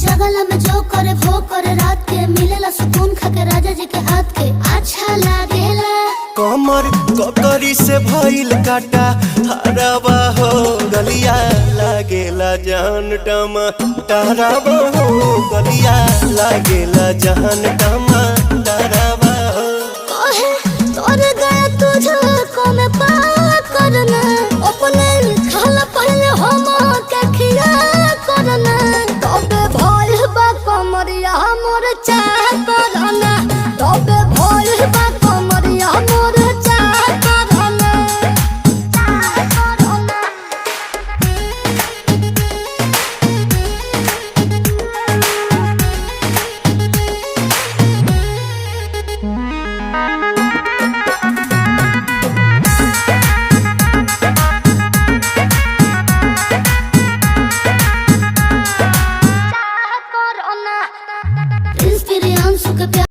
जगला में जो करे वो करे रात के मिलेला सुकून खाके राजा जी के हाथ के अच्छा लागेला। कमर ककरी से भइल काटा हराबा हो गलिया लागेला जान टमाटराबा हो गलिया लागेला जान टमाटराबा हो। कहे तोर गया तुझको मैं पार करना अपने खाला पहले हम के खिया करना तबे भइल बा कमरिया मोर चाह करना तबे भइल बा कमरिया मोर चाह करना इंस्पिरेशन के